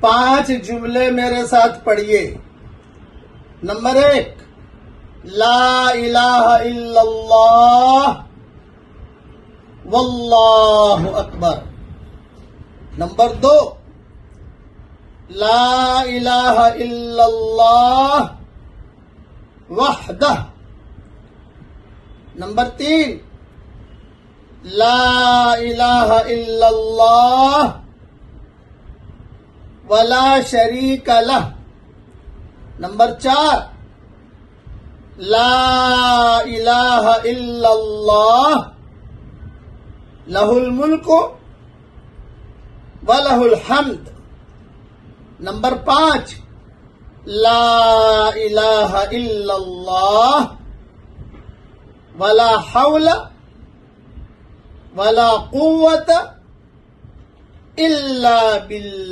5 جملے میرے ساتھ پڑھیے۔ نمبر 1، لا الہ الا اللہ واللہ اکبر۔ نمبر 2، لا الہ الا اللہ وحدہ۔ نمبر 3، لا الہ الا اللہ ولا شریک لہ۔ نمبر 4، لا الہ الا اللہ لہ الملک ولہ الحمد۔ نمبر 5، لا الہ الا اللہ ولا حول ولا قوة الا باللہ۔